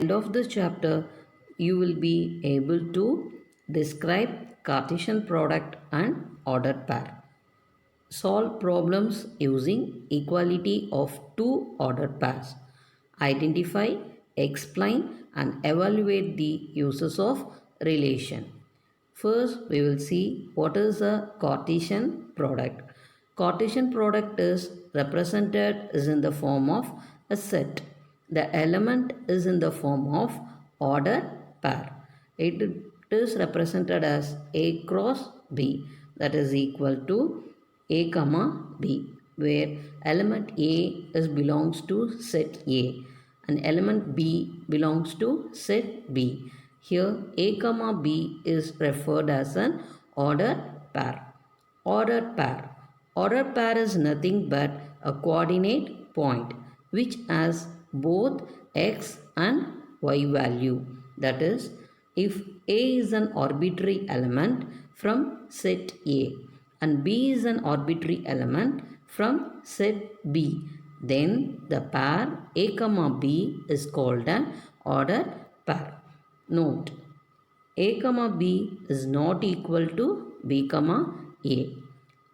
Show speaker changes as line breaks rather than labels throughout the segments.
End of this chapter, you will be able to describe Cartesian product and ordered pair. Solve problems using equality of two ordered pairs. Identify, explain, and evaluate the uses of relation. First, we will see what is a Cartesian product. Cartesian product is in the form of a set. The element is in the form of ordered pair. It is represented as A cross B, that is equal to A comma B, where element A is belongs to set A and element B belongs to set B. Here A comma B is referred as an ordered pair. Ordered pair. Ordered pair is nothing but a coordinate point which has both x and y value. That is, if A is an arbitrary element from set A and B is an arbitrary element from set B, then the pair A comma B is called an ordered pair. Note, A comma B is not equal to B comma A.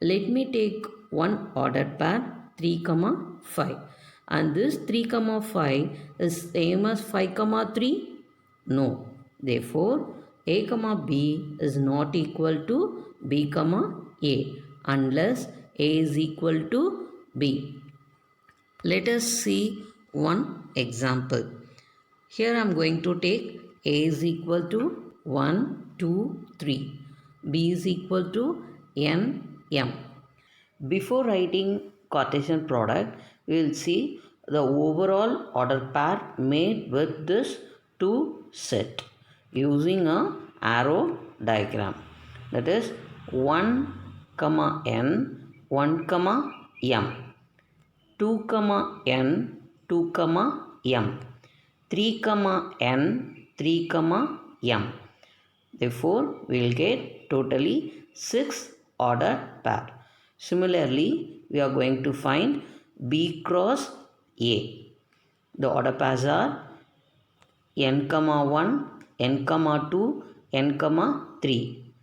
Let me take one ordered pair 3 comma 5, and this 3 comma 5 is same as 5 comma 3? No. Therefore, A comma B is not equal to B comma A unless A is equal to B. Let us see one example. Here I am going to take A is equal to 1, 2, 3. B is equal to N, M. Before writing Cartesian product, we will see the overall order pair made with this two set using a arrow diagram. That is 1 comma n, 1 comma m, 2 comma n, 2 comma m, 3 comma n, 3 comma m. Therefore, we will get totally 6 ordered pair. Similarly, we are going to find B cross A. The order pairs are n comma 1, n comma 2, n comma 3,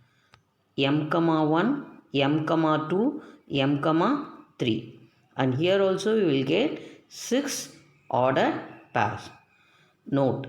m comma 1, m comma 2, m comma 3. And here also we will get 6 ordered pairs. Note,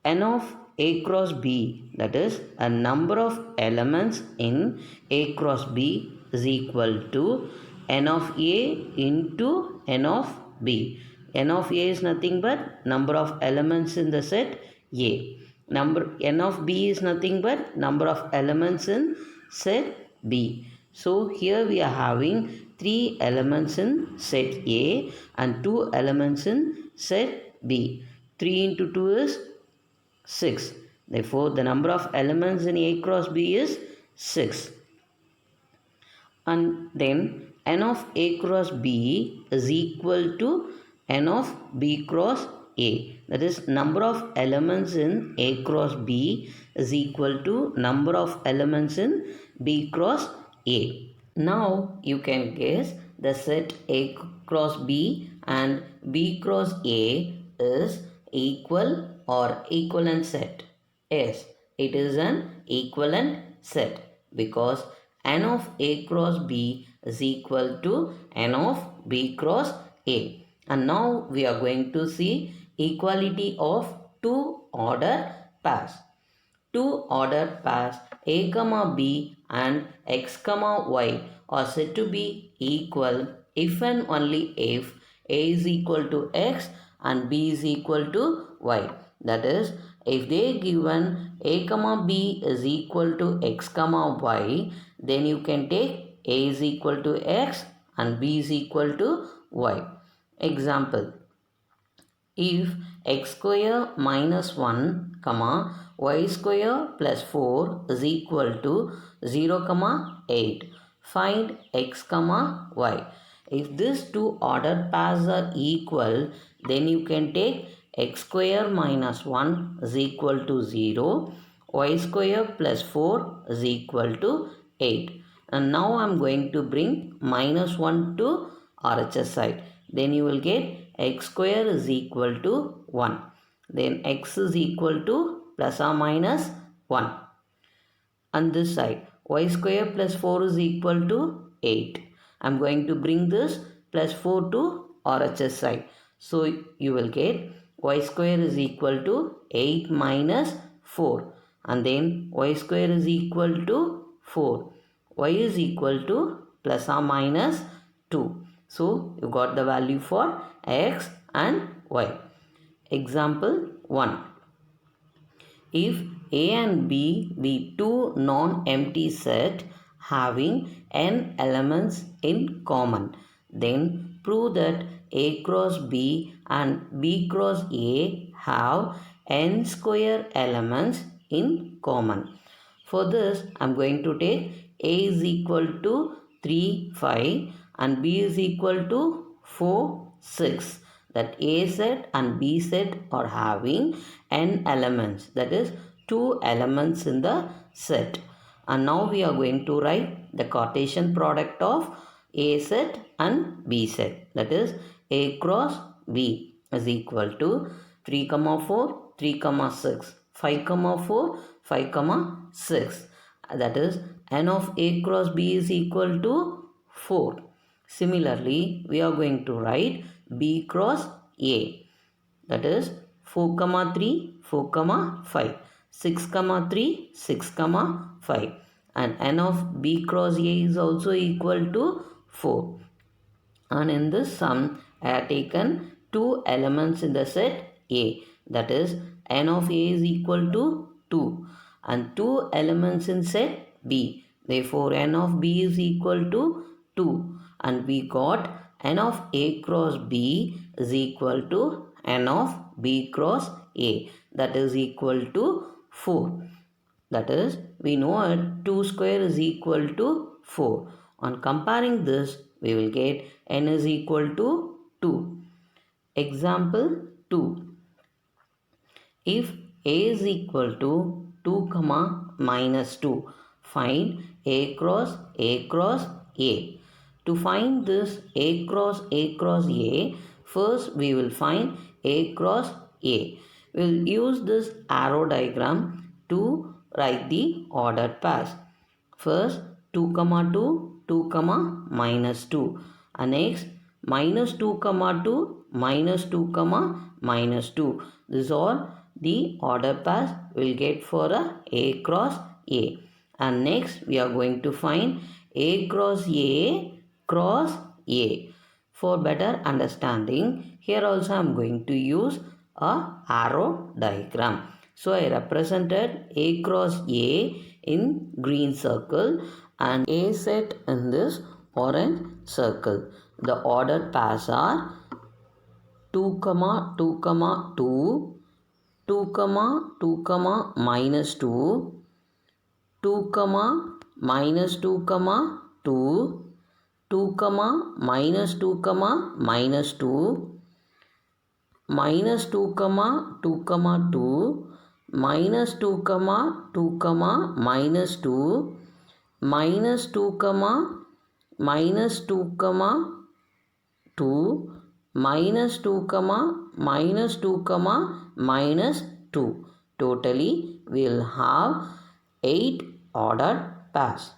n of A cross B, that is a number of elements in A cross B, is equal to n of A into n of B. N of A is nothing but number of elements in the set A. N of B is nothing but number of elements in set B. So here we are having 3 elements in set A and 2 elements in set B. 3 into 2 is 6. Therefore, the number of elements in A cross B is 6. And then n of A cross B is equal to n of B cross A. That is, number of elements in A cross B is equal to number of elements in B cross A. Now you can guess the set A cross B and B cross A is equal or equivalent set. Yes, it is an equivalent set because n of A cross B is equal to n of B cross A. And now we are going to see equality of two ordered pairs. Two ordered pairs A comma B and X comma Y are said to be equal if and only if A is equal to X and B is equal to Y. That is, if they given A comma B is equal to X comma Y, then you can take A is equal to X and B is equal to Y. Example, if x square minus 1 comma y square plus 4 is equal to 0 comma 8, find x comma y. If these two ordered pairs are equal, then you can take x square minus 1 is equal to 0, y square plus 4 is equal to 8. And now I am going to bring minus 1 to RHS side. Then you will get x square is equal to 1. then x is equal to plus or minus 1. On this side, y square plus 4 is equal to 8. I'm going to bring this plus 4 to RHS side. So you will get y square is equal to 8 minus 4, and then y square is equal to 4. Y is equal to plus or minus 2. So you got the value for x and y. Example 1. If A and B be two non-empty sets having n elements in common, then prove that A cross B and B cross A have n square elements in common. For this, I am going to take A is equal to 3, 5 and B is equal to 4, 6. That A set and B set are having n elements, that is 2 elements in the set. And now we are going to write the Cartesian product of A set and B set, that is A cross B is equal to 3, 4, 3, 6, 5, 4, 5, 6. That is n of A cross B is equal to 4. Similarly, we are going to write B cross A, that is 4, 3, 4, 5, 6, 3, 6, 5, and n of B cross A is also equal to 4. And in this sum, I have taken 2 elements in the set A, that is n of A is equal to 2, and 2 elements in set B. Therefore, n of B is equal to 2, and we got n of A cross B is equal to n of B cross A, that is equal to 4. That is, we know that 2 square is equal to 4. On comparing this, we will get n is equal to 2. Example 2. If A is equal to 2, minus 2, find A cross A. To find this A cross A, first we will find A cross A. We will use this arrow diagram to write the ordered pairs. First 2, 2, 2, minus 2. And next minus 2, 2, minus 2, minus 2. This is all the order pairs we will get for A cross A. And next we are going to find A cross A cross A. For better understanding, here also I am going to use a arrow diagram. So I represented A cross A in green circle and A set in this orange circle. The ordered pairs are 2, 2, 2, 2, 2, minus 2, 2, minus 2, 2, 2, minus 2, minus 2, minus 2, 2, 2, minus 2, 2, minus 2, minus 2, minus 2, 2, minus 2, minus 2, minus 2. Totally, we will have 8 ordered pairs.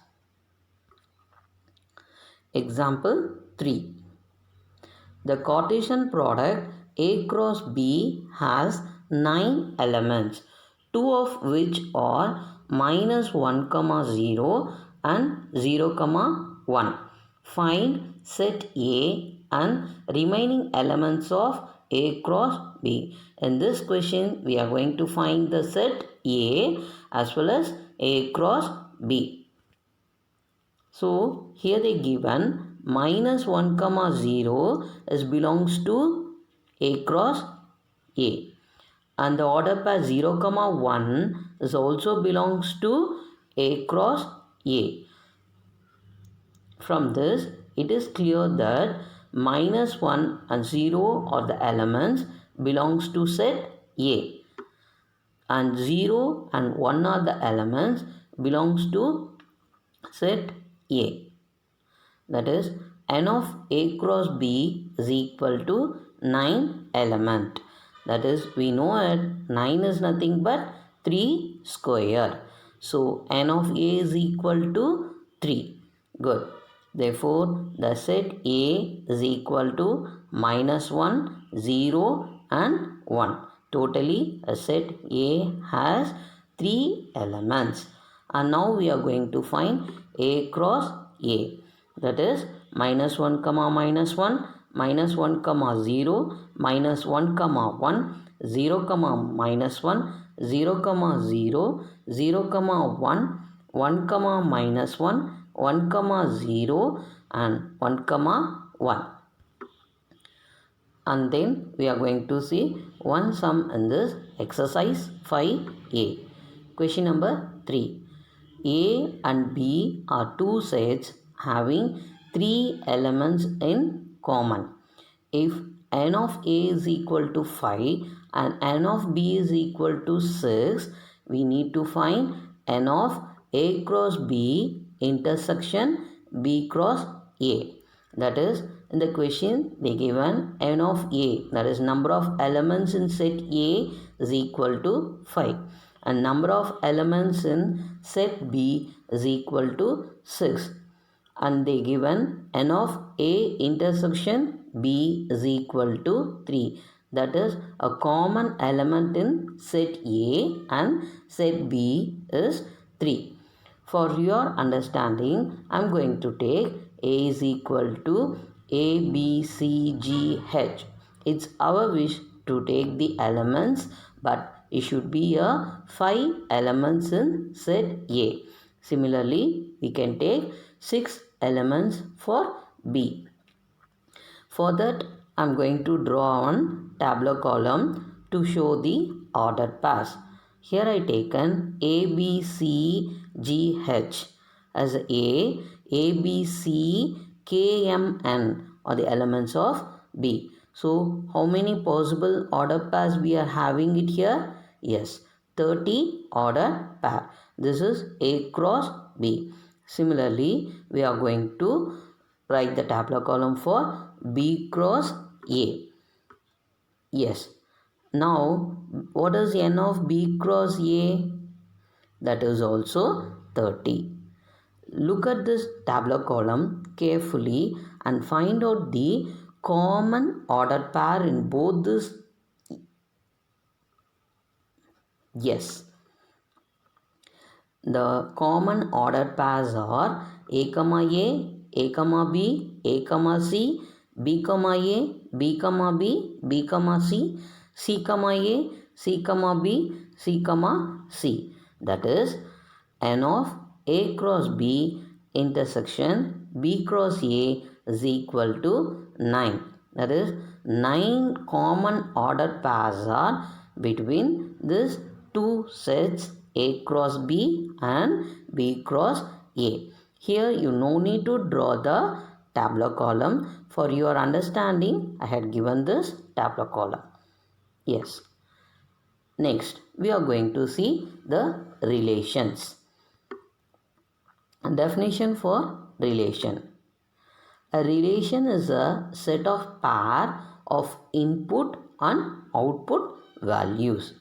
Example 3. The Cartesian product A cross B has 9 elements, 2 of which are minus 1, 0 and 0, 1. Find set A and remaining elements of A cross B. In this question, we are going to find the set A as well as A cross B. So here they given minus 1, 0 is belongs to A cross A, and the order pair 0, 1 is also belongs to A cross A. From this, it is clear that minus 1 and 0 are the elements belongs to set A, and 0 and 1 are the elements belongs to set A. That is, n of A cross B is equal to 9 element. That is, we know that 9 is nothing but 3 square. So n of A is equal to 3. Good. Therefore, the set A is equal to -1, 0 and 1. Totally, a set A has 3 elements. And now we are going to find A cross A. That is -1 comma -1, -1 comma 0, -1 comma 1, 0 comma -1, 0 comma 0, 0 comma 1, 1 comma -1, 1 comma 0 and 1 comma 1. And then we are going to see one sum in this exercise 5a. Question number 3. A and B are two sets having 3 elements in common. If n of A is equal to 5 and n of B is equal to 6, we need to find n of A cross B intersection B cross A. That is, in the question they given n of A, that is number of elements in set A is equal to 5 and number of elements in set B is equal to 6, and they given n of A intersection B is equal to 3. That is, a common element in set A and set B is 3. For your understanding, I am going to take A is equal to A, B, C, G, H. It's our wish to take the elements, but it should be a 5 elements in set A. Similarly, we can take 6 elements for B. For that, I am going to draw one tabular column to show the ordered pairs. Here I taken A, B, C, G, H as A, B, C, K, M, N are the elements of B. So, how many possible ordered pairs we are having it here? Yes, 30 ordered pair. This is A cross B. Similarly, we are going to write the tabular column for B cross A. Yes. Now, what is n of B cross A? That is also 30. Look at this tabular column carefully and find out the common ordered pair in both this. Yes. The common ordered pairs are A, A, B, A, C, B, A, B, B, B, C, C, A, C, B, C, C. That is, n of A cross B intersection B cross A is equal to 9. That is, 9 common ordered pairs are between these two sets A cross B and B cross A. Here you no need to draw the tabular column. For your understanding, I had given this tabular column. Yes. Next, we are going to see the relations. Definition for relation. A relation is a set of pair of input and output values.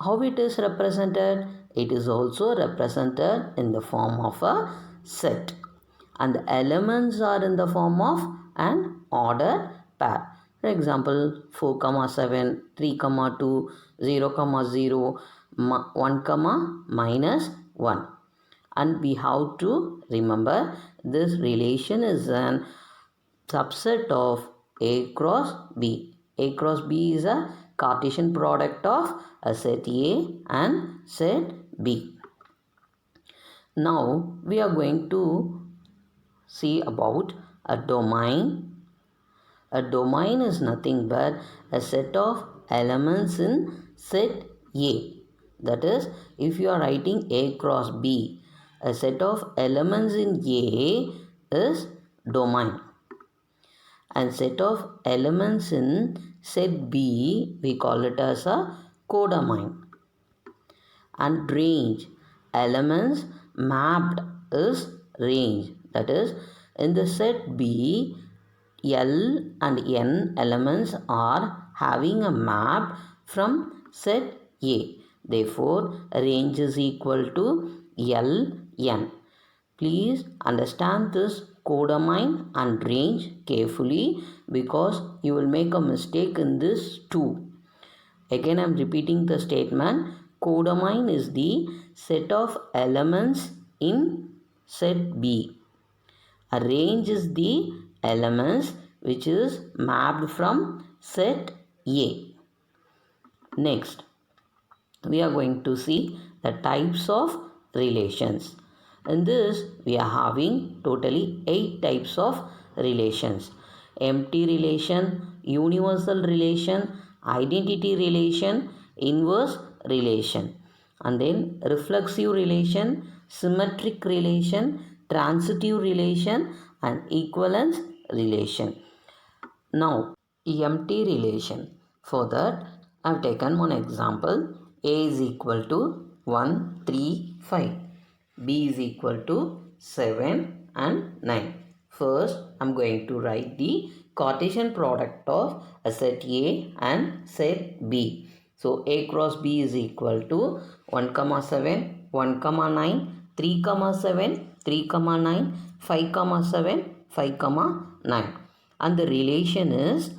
How it is represented? It is also represented in the form of a set, and the elements are in the form of an ordered pair. For example, 4, 7, 3, 2, 0, 0, 1, -1. And we have to remember this relation is an subset of A cross B. A cross B is a Cartesian product of a set A and set B. Now we are going to see about a domain. A domain is nothing but a set of elements in set A. That is, if you are writing A cross B, a set of elements in A is domain, and set of elements in set B we call it as a codomain. And range, elements mapped is range. That is, in the set B L and N elements are having a map from set A. Therefore, range is equal to Ln. Please understand this codomain and range carefully because you will make a mistake in this too. Again, I am repeating the statement. Codomain is the set of elements in set B. A range is the elements which is mapped from set A. Next, we are going to see the types of relations. In this, we are having totally 8 types of relations. Empty relation, universal relation, identity relation, inverse relation, and then reflexive relation, symmetric relation, transitive relation, and equivalence relation. Now, empty relation. For that, I have taken one example. A is equal to 1, 3, 5. B is equal to 7 and 9. First, I am going to write the Cartesian product of a set A and set B. So, A cross B is equal to 1, 7, 1, 9, 3, 7, 3, 9, 5, 7, 5, 9. And the relation is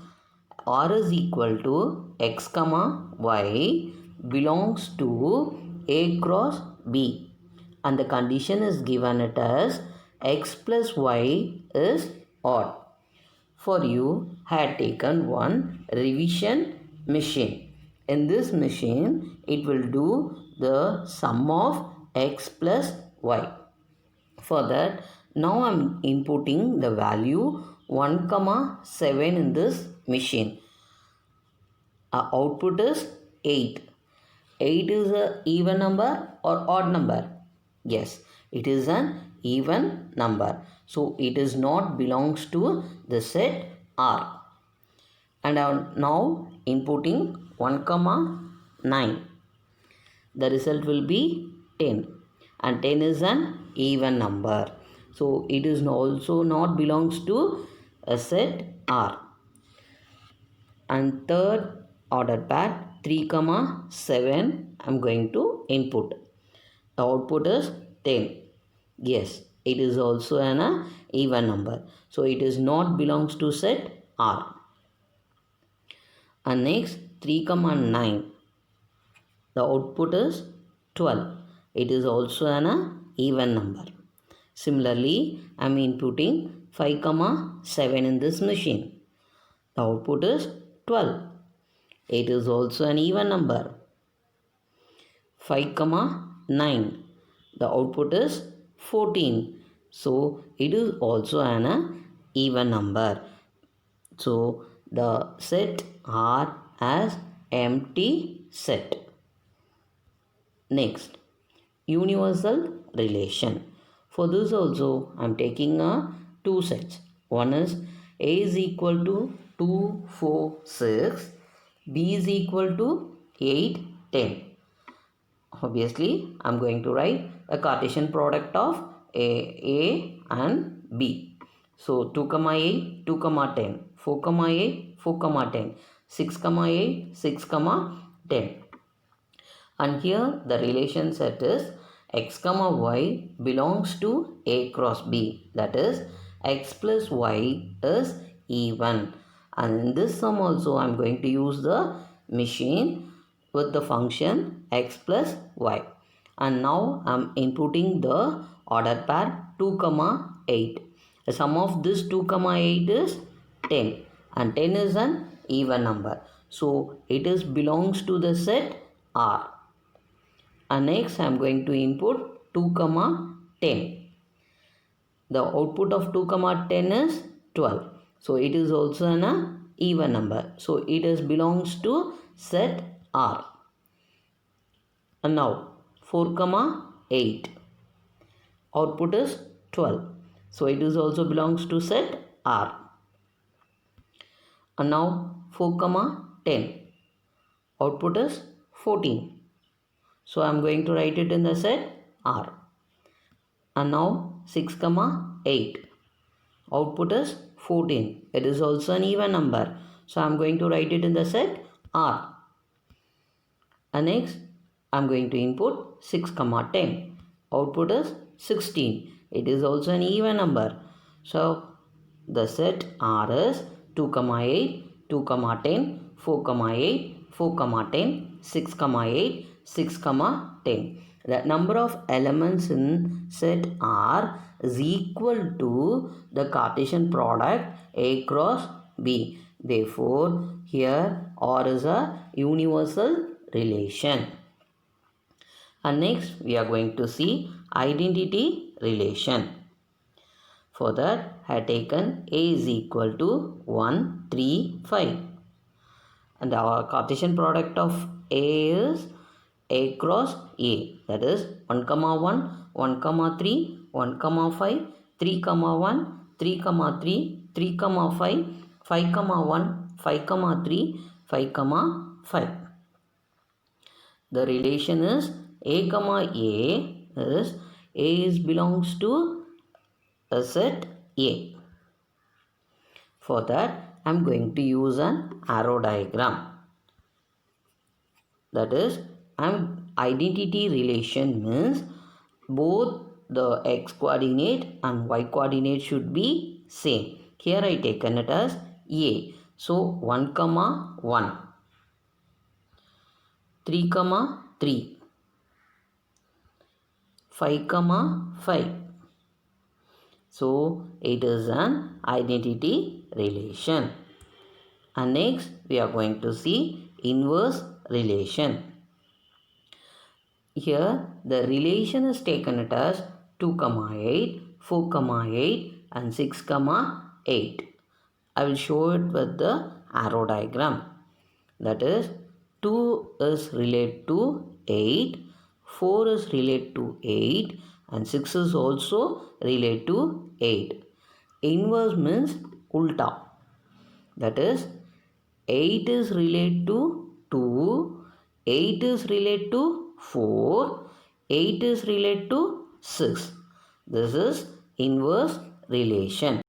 R is equal to X comma Y belongs to A cross B, and the condition is given it as X plus Y is odd. For you, I had taken one revision machine. In this machine, it will do the sum of X plus Y. For that, now I am inputting the value 1, 7 in this machine. Our output is 8. 8 is an even number or odd number? Yes, it is an even number. So it is not belongs to the set R. And I am now inputting 1, 9. The result will be 10. And 10 is an even number. So it is also not belongs to a set R. And third order pair 3, 7 I am going to input. The output is 10. Yes, it is also an even number. So it is not belongs to set R. And next 3, 9. The output is 12. It is also an even number. Similarly, I am inputting 5, 7 in this machine. The output is 12. It is also an even number. 5, 9. The output is 14. So it is also an even number. So the set R as empty set. Next, universal relation. For this also I am taking two sets. One is A is equal to 2, 4, 6. B is equal to 8, 10. Obviously, I am going to write a Cartesian product of A and B. So, 2, 8, 2, 10, 4, 8, 4, 10, 6, 8, 6, 10. And here the relation set is X, Y belongs to A cross B. That is, X plus Y is even. And in this sum also I am going to use the machine with the function X plus Y. And now I am inputting the order pair 2, 8. The sum of this 2, 8 is 10. And 10 is an even number. So it is belongs to the set R. And next I am going to input 2, 10. The output of 2, 10 is 12. So it is also an even number. So it is belongs to set R. And now 4, 8. Output is 12. So it is also belongs to set R. And now 4, 10. Output is 14. So I am going to write it in the set R. And now 6, 8. Output is 14. It is also an even number. So I'm going to write it in the set R. And next, I'm going to input 6, 10. Output is 16. It is also an even number. So the set R is 2, 8, 2, 10, 4, 8, 4, 10, 6, 8, 6, 10. The number of elements in set R is equal to the Cartesian product A cross B. Therefore, here R is a universal relation. And next, we are going to see identity relation. For that, I have taken A is equal to 1, 3, 5. And our Cartesian product of A is A cross A. That is 1, 1, 1, 3, 1, 5, 3, 1, 3, 3, 3, 5, 5, 1, 5, 3, 5, 5. The relation is A, A is belongs to a set A. For that, I am going to use an arrow diagram. That is, identity relation means both the x coordinate and y coordinate should be same. Here I taken it as A. So 1, 1, 3, 3, 5, 5. So it is an identity relation. And next we are going to see inverse relation. Here the relation is taken it as 2, 8, 4, 8 and 6, 8. I will show it with the arrow diagram. That is 2 is related to 8, 4 is related to 8 and 6 is also related to 8. Inverse means ulta. That is 8 is related to 2, 8 is related to 4, 8 is related to 6. This is inverse relation.